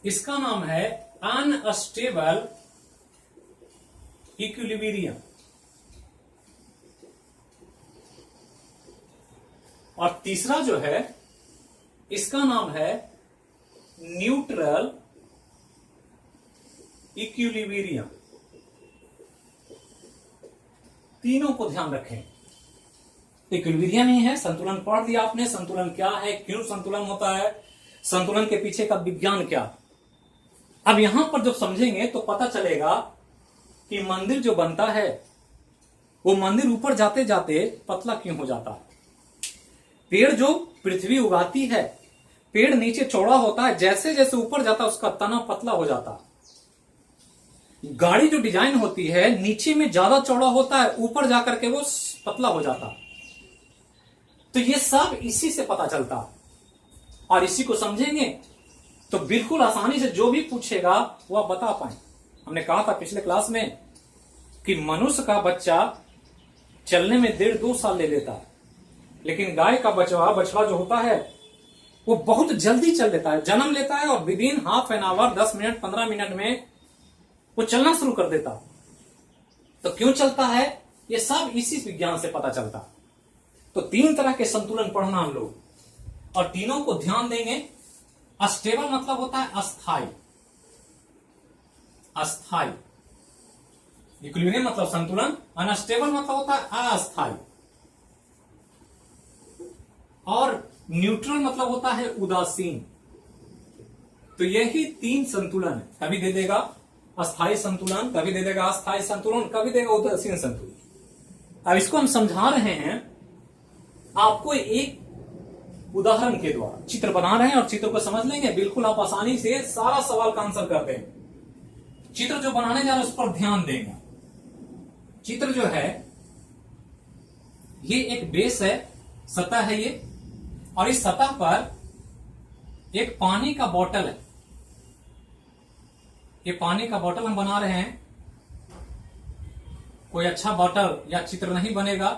इसका नाम है अनस्टेबल इक्विलिब्रियम। और तीसरा जो है इसका नाम है न्यूट्रल इक्विलिब्रियम। तीनों को ध्यान रखें। इक्विलिब्रियम ही है, संतुलन पढ़ दिया आपने, संतुलन क्या है, क्यों संतुलन होता है, संतुलन के पीछे का विज्ञान क्या। अब यहां पर जब समझेंगे तो पता चलेगा कि मंदिर जो बनता है वो मंदिर ऊपर जाते जाते पतला क्यों हो जाता है। पेड़ जो पृथ्वी उगाती है, पेड़ नीचे चौड़ा होता है, जैसे जैसे ऊपर जाता है उसका तना पतला हो जाता है। गाड़ी जो डिजाइन होती है नीचे में ज्यादा चौड़ा होता है, ऊपर जाकर के वो पतला हो जाता है। तो ये सब इसी से पता चलता है, और इसी को समझेंगे तो बिल्कुल आसानी से जो भी पूछेगा वो आप बता पाए। हमने कहा था पिछले क्लास में कि मनुष्य का बच्चा चलने में 1.5-2 साल ले लेता है, लेकिन गाय का बछड़ा जो होता है वो बहुत जल्दी चल लेता है, जन्म लेता है और within half an hour, 10 minute 15 minute में वो चलना शुरू कर देता। तो क्यों चलता है, ये सब इसी विज्ञान से पता चलता। तो 3 तरह के संतुलन पढ़ना हम लोग, और तीनों को ध्यान देंगे। अस्टेबल मतलब होता है अस्थाई, अस्थाई। इक्विलिब्रियम मतलब संतुलन, अनस्टेबल मतलब होता है अस्थाई, और न्यूट्रल मतलब होता है उदासीन। तो यही 3 संतुलन है। कभी दे देगा अस्थाई संतुलन, कभी दे देगा अस्थाई संतुलन, कभी देगा उदासीन संतुलन। अब इसको हम समझा रहे हैं आपको एक उदाहरण के द्वारा। चित्र बना रहे हैं और चित्र को समझ लेंगे, बिल्कुल आप आसानी से सारा सवाल का आंसर कर देंगे। चित्र जो बनाने जा रहे हैं उस पर ध्यान देंगे। चित्र जो है ये एक बेस है, सतह है ये, और इस सतह पर एक पानी का बोतल है। ये पानी का बोतल हम बना रहे हैं, कोई अच्छा बॉटल या चित्र नहीं बनेगा,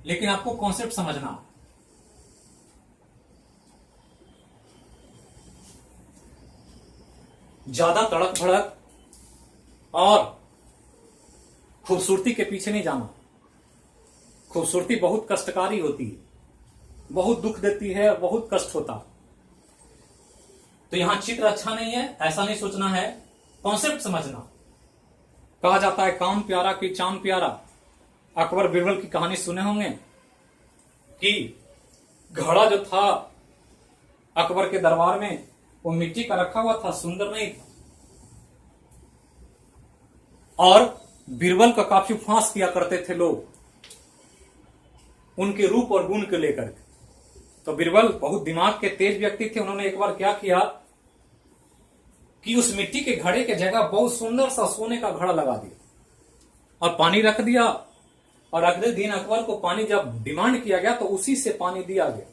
लेकिन आपको कॉन्सेप्ट समझना। ज्यादा तड़क भड़क और खूबसूरती के पीछे नहीं जाना। खूबसूरती बहुत कष्टकारी होती है, बहुत दुख देती है, बहुत कष्ट होता। तो यहां चित्र अच्छा नहीं है ऐसा नहीं सोचना है, कॉन्सेप्ट समझना। कहा जाता है काम प्यारा कि चांद प्यारा। अकबर बीरबल की कहानी सुने होंगे कि घड़ा जो था अकबर के दरबार में वो मिट्टी का रखा हुआ था, सुंदर नहीं था, और बीरबल का काफी फांस किया करते थे लोग उनके रूप और गुण को लेकर के। तो बीरबल बहुत दिमाग के तेज व्यक्ति थे। उन्होंने एक बार क्या किया कि उस मिट्टी के घड़े के जगह बहुत सुंदर सा सोने का घड़ा लगा दिया और पानी रख दिया। और अगले दिन अकबर को पानी जब डिमांड किया गया तो उसी से पानी दिया गया।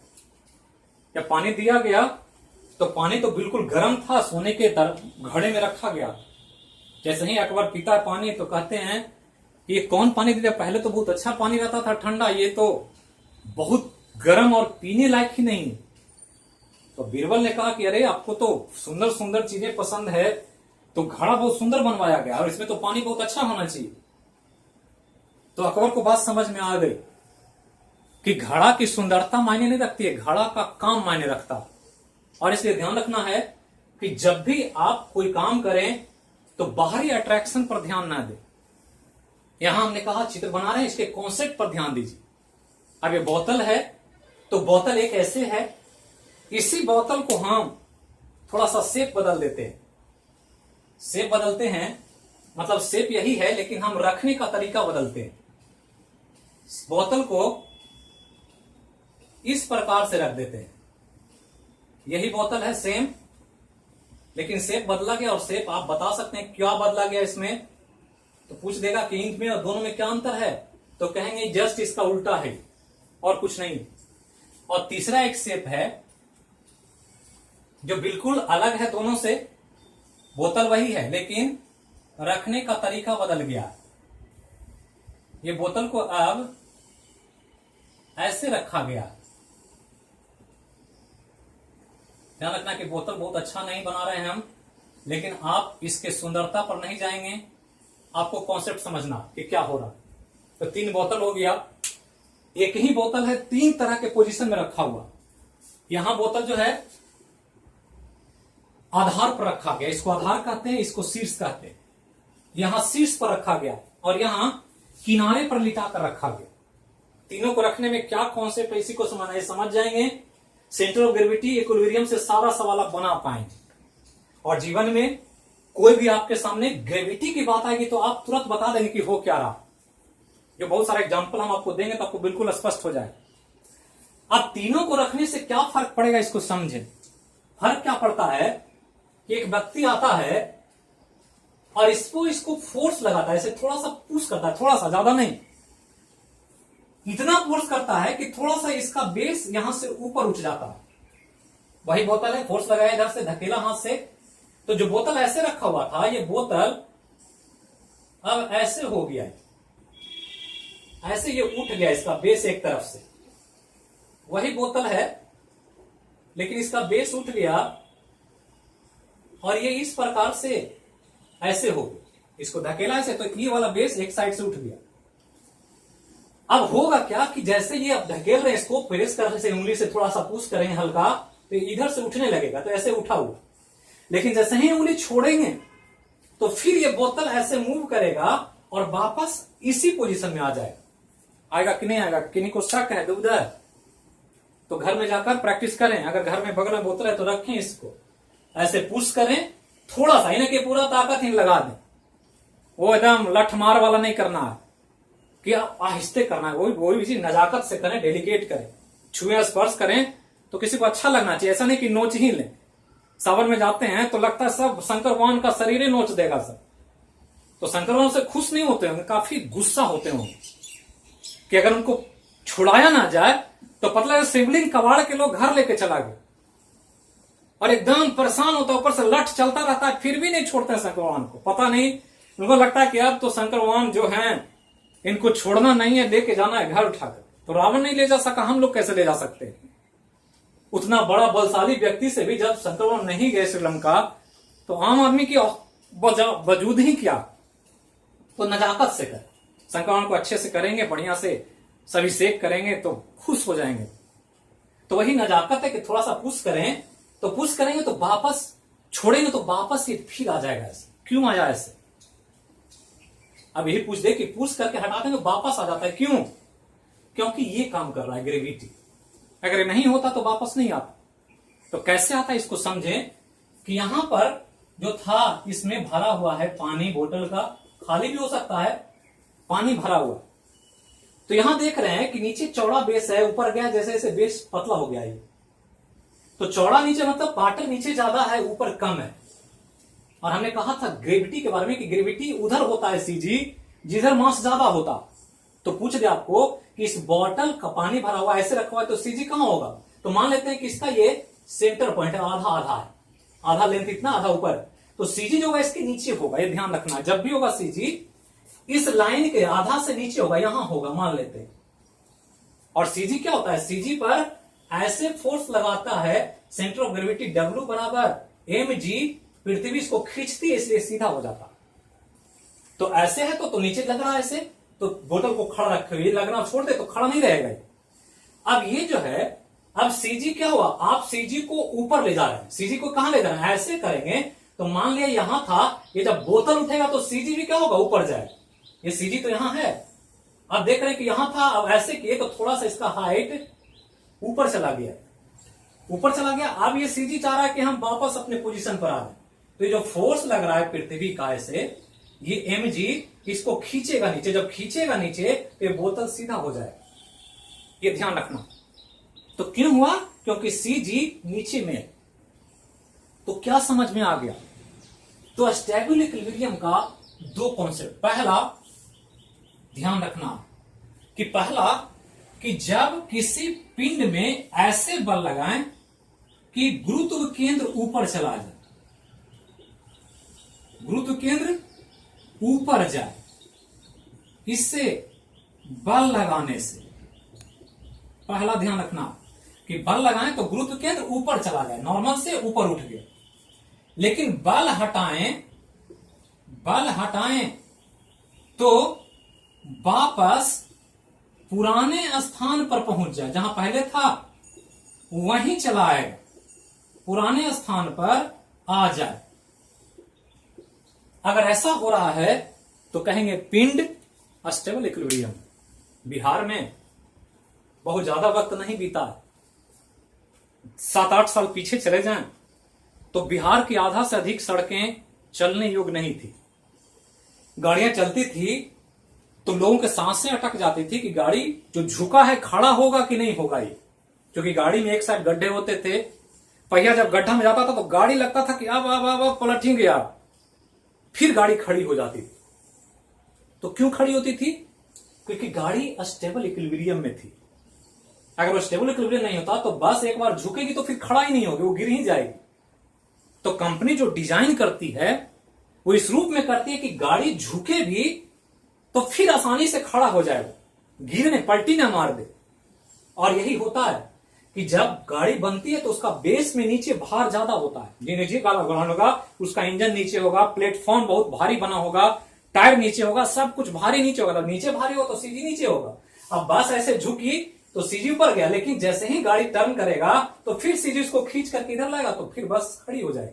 जब पानी दिया गया तो पानी तो बिल्कुल गर्म था, सोने के घड़े में रखा गया। जैसे ही अकबर पीता है पानी तो कहते हैं कि ये कौन पानी दिया, पहले तो बहुत अच्छा पानी रहता था ठंडा, ये तो बहुत गर्म और पीने लायक ही नहीं। तो बीरबल ने कहा कि अरे आपको तो सुंदर सुंदर चीजें पसंद है, तो घड़ा बहुत सुंदर बनवाया गया और इसमें तो पानी बहुत अच्छा होना चाहिए। तो अकबर को बात समझ में आ गई कि घड़ा की सुंदरता मायने नहीं रखती है, घड़ा का काम मायने रखता। और इसलिए ध्यान रखना है कि जब भी आप कोई काम करें तो बाहरी अट्रैक्शन पर ध्यान ना दें। यहां हमने कहा चित्र बना रहे हैं, इसके कॉन्सेप्ट पर ध्यान दीजिए। अब ये बोतल है तो बोतल एक ऐसे है, इसी बोतल को हम थोड़ा सा शेप बदल देते हैं। शेप बदलते हैं मतलब शेप यही है, लेकिन हम रखने का तरीका बदलते हैं। बोतल को इस प्रकार से रख देते हैं। यही बोतल है सेम, लेकिन शेप बदला गया। और शेप आप बता सकते हैं क्या बदला गया इसमें, तो पूछ देगा कि इन में और दोनों में क्या अंतर है, तो कहेंगे जस्ट इसका उल्टा है और कुछ नहीं। और तीसरा एक शेप है जो बिल्कुल अलग है दोनों से, बोतल वही है लेकिन रखने का तरीका बदल गया। ये बोतल को अब ऐसे रखा गया। ध्यान रखना कि बोतल बहुत अच्छा नहीं बना रहे हैं हम, लेकिन आप इसके सुंदरता पर नहीं जाएंगे, आपको कॉन्सेप्ट समझना कि क्या हो रहा। तो 3 बोतल हो गया, एक ही बोतल है 3 तरह के पोजीशन में रखा हुआ। यहां बोतल जो है आधार पर रखा गया, इसको आधार कहते हैं, इसको शीर्ष कहते हैं। यहां शीर्ष पर रखा गया और यहां किनारे पर लिटा कर रखा गया। तीनों को रखने में क्या कॉन्सेप्ट है इसी को समझना है। समझ जाएंगे सेंटर ऑफ ग्रेविटी इक्विलिब्रियम से सारा सवाल आप बना पाएंगे। और जीवन में कोई भी आपके सामने ग्रेविटी की बात आएगी तो आप तुरंत बता देंगे कि हो क्या रहा। जो बहुत सारे एग्जाम्पल हम आपको देंगे तो आपको बिल्कुल स्पष्ट हो जाए। अब तीनों को रखने से क्या फर्क पड़ेगा इसको समझें। फर्क क्या पड़ता है कि एक व्यक्ति आता है और इसको फोर्स लगाता है, ऐसे थोड़ा सा पुश करता है, थोड़ा सा, ज्यादा नहीं, इतना फोर्स करता है कि थोड़ा सा इसका बेस यहां से ऊपर उठ जाता है। वही बोतल है, फोर्स लगाया इधर से, धकेला हाथ से, तो जो बोतल ऐसे रखा हुआ था ये बोतल अब ऐसे हो गया है, ऐसे ये उठ गया, इसका बेस एक तरफ से। वही बोतल है लेकिन इसका बेस उठ गया और ये इस प्रकार से ऐसे हो गया। इसको धकेला ऐसे तो ये वाला बेस एक साइड से उठ गया। अब होगा क्या कि जैसे ये अब धकेल रहे हैं, इसको प्रेस करने से, उंगली से थोड़ा सा पुश करेंगे हल्का, तो इधर से उठने लगेगा, तो ऐसे उठा हुआ। लेकिन जैसे ही उंगली छोड़ेंगे तो फिर ये बोतल ऐसे मूव करेगा और वापस इसी पोजीशन में आ जाएगा। आएगा कि नहीं आएगा? किन्हीं को शक है, दुविधा है, तो घर में जाकर प्रैक्टिस करें। अगर घर में बगल में बोतल है तो रखें, इसको ऐसे पुश करें थोड़ा सा, इन्हें कि पूरा ताकत ही लगा दें। वो एकदम लठमार वाला नहीं करना है कि आहिस्ते करना है, वो भी इसी नजाकत से करें, डेलिकेट करें, छुए स्पर्श करें तो किसी को अच्छा लगना चाहिए। ऐसा नहीं कि नोच ही लें। सावन में जाते हैं तो लगता है सब शंकर भगवान का शरीर ही नोच देगा सब, तो शंकर भगवान से खुश नहीं होते होंगे, काफी गुस्सा होते होंगे कि अगर उनको छुड़ाया ना जाए तो पतला शिवलिंग कबाड़ के लोग घर लेके चला गए और एकदम परेशान होता है, ऊपर से लठ चलता रहता है, फिर भी नहीं छोड़ते हैं शंकर भगवान को। पता नहीं उनको लगता है कि अब तो शंकर भगवान जो हैं इनको छोड़ना नहीं है, लेके जाना है घर उठाकर। तो रावण नहीं ले जा सका, हम लोग कैसे ले जा सकते हैं? उतना बड़ा बलशाली व्यक्ति से भी जब शंकर भगवान नहीं गए श्रीलंका, तो आम आदमी की वजूद ही क्या। तो नजाकत से कर, शंकर भगवान को अच्छे से करेंगे, बढ़िया से सभी सेक करेंगे तो खुश हो जाएंगे। तो वही नजाकत है कि थोड़ा सा पुश करें, तो पुश करेंगे तो वापस छोड़ेंगे तो वापस ये फिर आ जाएगा। ऐसे क्यों आ जाए? ऐसे अब यही पूछ दे कि पुश करके हटा देंगे तो वापस आ जाता है, क्यों? क्योंकि ये काम कर रहा है ग्रेविटी। अगर ये नहीं होता तो वापस नहीं आता। तो कैसे आता है इसको समझें कि यहां पर जो था इसमें भरा हुआ है पानी, बोतल का, खाली भी हो सकता है, पानी भरा हुआ। तो यहां देख रहे हैं कि नीचे चौड़ा बेस है, ऊपर गया जैसे जैसे बेस पतला हो गया ये। तो चौड़ा नीचे मतलब वाटर नीचे ज्यादा है, ऊपर कम है। और हमने कहा था ग्रेविटी के बारे में कि ग्रेविटी उधर होता है सीजी जिधर मास ज्यादा होता। तो पूछ दिया आपको कि इस बॉटल का पानी भरा हुआ ऐसे रखा हुआ है तो सीजी कहां होगा? तो मान लेते हैं कि इसका ये सेंटर पॉइंट है, आधा आधा है, आधा लेंथ इतना, आधा ऊपर। तो सीजी जो होगा इसके नीचे होगा, ये ध्यान रखना। जब भी होगा सीजी इस लाइन के आधा से नीचे होगा, यहां होगा मान लेते हैं। और सीजी क्या होता है? सीजी पर ऐसे फोर्स लगाता है सेंटर ऑफ ग्रेविटी डब्ल्यू बराबर एम जी, पृथ्वी इसको खींचती है इसलिए सीधा हो जाता। तो ऐसे है तो नीचे लग रहा है ऐसे, तो बोतल को खड़ा रखे, ये लगना छोड़ दे तो खड़ा नहीं रहेगा। अब ये जो है, अब सीजी क्या हुआ? आप सीजी को ऊपर ले जा रहे हैं। सीजी को कहां ले जा रहे हैं? ऐसे करेंगे तो मान लिया यहां था, ये जब बोतल उठेगा तो सीजी भी क्या होगा? ऊपर जाए। ये सीजी तो यहां है, अब देख रहे हैं कि यहां था, अब ऐसे किए तो थोड़ा सा इसका हाइट ऊपर चला गया, ऊपर चला गया। अब ये सीजी चाह रहा है कि हम वापस अपने पोजीशन पर आ जाए। तो ये जो फोर्स लग रहा है पृथ्वी का ऐसे, ये एम जी इसको खींचेगा नीचे। जब खींचेगा नीचे तो ये बोतल सीधा हो जाएगा, ये ध्यान रखना। तो क्यों हुआ? क्योंकि सी जी नीचे में। तो क्या समझ में आ गया? तो स्टेबल इक्विलिब्रियम का दो कॉन्सेप्ट। पहला ध्यान रखना कि पहला कि जब किसी पिंड में ऐसे बल लगाएं कि गुरुत्व केंद्र ऊपर चला जाए, गुरुत्व केंद्र ऊपर जाए, इससे बल लगाने से, पहला ध्यान रखना कि बल लगाएं तो गुरुत्व केंद्र ऊपर चला जाए, नॉर्मल से ऊपर उठ गया। लेकिन बल हटाएं तो वापस पुराने स्थान पर पहुंच जाए, जहां पहले था वहीं चला आएगा, पुराने स्थान पर आ जाए। अगर ऐसा हो रहा है तो कहेंगे पिंड अस्टेबल इक्विलिब्रियम। बिहार में बहुत ज्यादा वक्त नहीं बीता, 7-8 साल पीछे चले जाएं तो बिहार की आधा से अधिक सड़कें चलने योग्य नहीं थी। गाड़ियां चलती थी तो लोगों के सांसें अटक जाती थी कि गाड़ी जो झुका है खड़ा होगा कि नहीं होगा ये, क्योंकि गाड़ी में एक साइड गड्ढे होते थे। पहिया जब गड्ढा में जाता था तो गाड़ी लगता था कि अब पलटेंगे आप, फिर गाड़ी खड़ी हो जाती थी। तो क्यों खड़ी होती थी? क्योंकि गाड़ी अस्टेबल इक्विलिब्रियम में थी। अगर वो स्टेबल इक्विलिब्रियम नहीं होता तो बस एक बार झुकेगी तो फिर खड़ा ही नहीं होगी, वो गिर ही जाएगी। तो कंपनी जो डिजाइन करती है वो इस रूप में करती है कि गाड़ी झुके भी तो फिर आसानी से खड़ा हो जाएगा, गिरने पलटी ना मार दे। और यही होता है कि जब गाड़ी बनती है तो उसका बेस में नीचे भार ज्यादा होता है, जो नीचे का ग्राउंड होगा उसका इंजन नीचे होगा, प्लेटफॉर्म बहुत भारी बना होगा, टायर नीचे होगा, सब कुछ भारी नीचे होगा। नीचे भारी हो तो सीजी नीचे होगा। अब बस ऐसे झुकी तो सीजी ऊपर गया, लेकिन जैसे ही गाड़ी टर्न करेगा तो फिर सीजी उसको खींच करके इधर लाएगा तो फिर बस खड़ी हो जाएगी,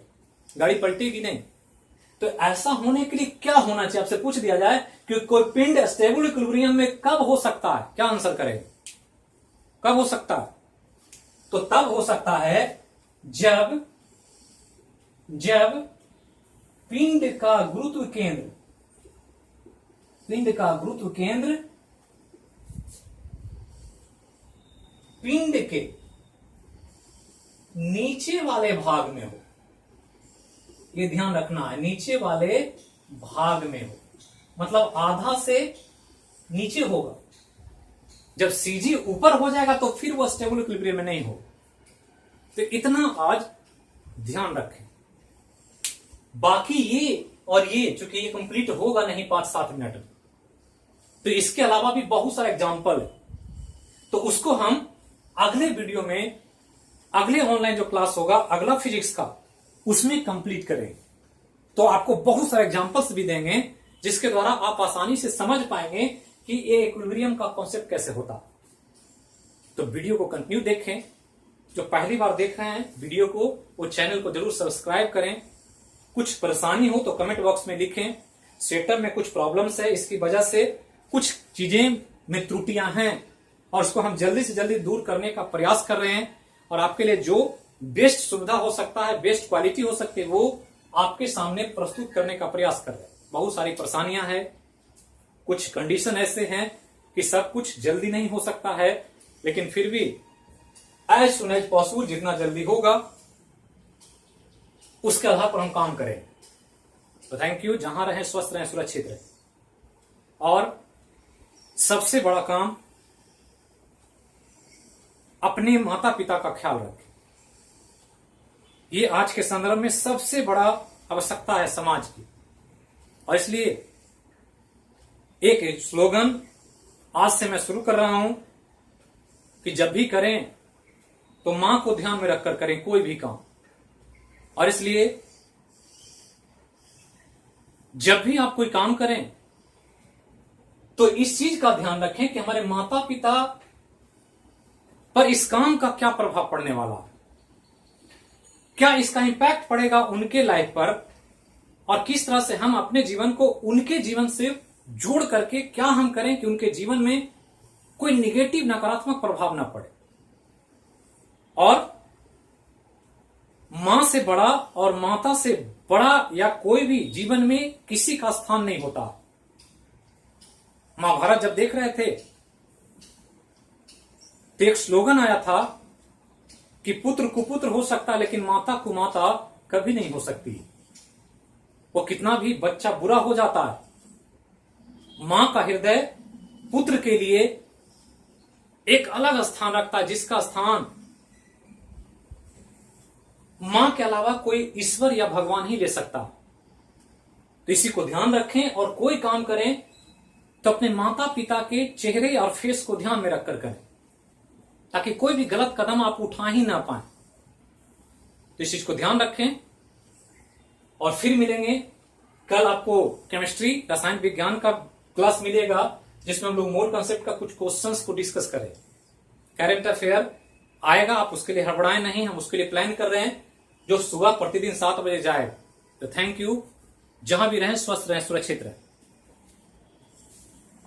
गाड़ी पलटेगी नहीं। तो ऐसा होने के लिए क्या होना चाहिए? आपसे पूछ दिया जाए कि कोई पिंड स्टेबल इक्विलिब्रियम में कब हो सकता है, क्या आंसर करेगा? कब हो सकता है? तो तब हो सकता है जब पिंड का गुरुत्व केंद्र पिंड के नीचे वाले भाग में हो। ये ध्यान रखना है, नीचे वाले भाग में हो, मतलब आधा से नीचे होगा। जब सीजी ऊपर हो जाएगा तो फिर वो स्टेबल इक्विलिब्रियम में नहीं हो। तो इतना आज ध्यान रखें। बाकी ये और ये चूंकि ये कंप्लीट होगा नहीं 5-7 मिनट में, तो इसके अलावा भी बहुत सारे एग्जाम्पल है, तो उसको हम अगले वीडियो में, अगले ऑनलाइन जो क्लास होगा अगला फिजिक्स का, उसमें कंप्लीट करेंगे। तो आपको बहुत सारे एग्जाम्पल्स भी देंगे जिसके द्वारा आप आसानी से समझ पाएंगे कि ये इक्विलिब्रियम का कॉन्सेप्ट कैसे होता। तो वीडियो को कंटिन्यू देखें। जो पहली बार देख रहे हैं वीडियो को, वो चैनल को जरूर सब्सक्राइब करें। कुछ परेशानी हो तो कमेंट बॉक्स में लिखें। सेटअप में कुछ प्रॉब्लम्स है, इसकी वजह से कुछ चीजें में त्रुटियां हैं और उसको हम जल्दी से जल्दी दूर करने का प्रयास कर रहे हैं और आपके लिए जो बेस्ट सुविधा हो सकता है, बेस्ट क्वालिटी हो सकती है, वो आपके सामने प्रस्तुत करने का प्रयास कर रहे हैं। बहुत सारी परेशानियां हैं, कुछ कंडीशन ऐसे हैं कि सब कुछ जल्दी नहीं हो सकता है, लेकिन फिर भी एज सुन एज पॉसिबल जितना जल्दी होगा उसके आधार पर हम काम करें। तो थैंक यू। जहां रहें स्वस्थ रहें, सुरक्षित रहें और सबसे बड़ा काम अपने माता पिता का ख्याल रखें। ये आज के संदर्भ में सबसे बड़ा आवश्यकता है समाज की, और इसलिए एक स्लोगन आज से मैं शुरू कर रहा हूं कि जब भी करें तो मां को ध्यान में रखकर करें कोई भी काम। और इसलिए जब भी आप कोई काम करें तो इस चीज का ध्यान रखें कि हमारे माता पिता पर इस काम का क्या प्रभाव पड़ने वाला है, क्या इसका इंपैक्ट पड़ेगा उनके लाइफ पर, और किस तरह से हम अपने जीवन को उनके जीवन से जोड़ करके क्या हम करें कि उनके जीवन में कोई निगेटिव नकारात्मक प्रभाव ना पड़े। और मां से बड़ा और माता से बड़ा या कोई भी जीवन में किसी का स्थान नहीं होता। महाभारत जब देख रहे थे तो एक स्लोगन आया था कि पुत्र कुपुत्र हो सकता है लेकिन माता कुमाता कभी नहीं हो सकती। वो कितना भी बच्चा बुरा हो जाता है, मां का हृदय पुत्र के लिए एक अलग स्थान रखता है, जिसका स्थान मां के अलावा कोई ईश्वर या भगवान ही ले सकता। तो इसी को ध्यान रखें और कोई काम करें तो अपने माता पिता के चेहरे और फेस को ध्यान में रखकर करें, ताकि कोई भी गलत कदम आप उठा ही ना पाए। तो इस चीज को ध्यान रखें और फिर मिलेंगे। कल आपको केमिस्ट्री रसायन विज्ञान का क्लास मिलेगा जिसमें हम लोग मोर कॉन्सेप्ट का कुछ क्वेश्चंस को डिस्कस करें। करंट अफेयर आएगा, आप उसके लिए हड़बड़ाएं नहीं, हम उसके लिए प्लान कर रहे हैं जो सुबह प्रतिदिन 7 बजे जाएगा। तो थैंक यू। जहां भी रहें स्वस्थ रहें, सुरक्षित रहें।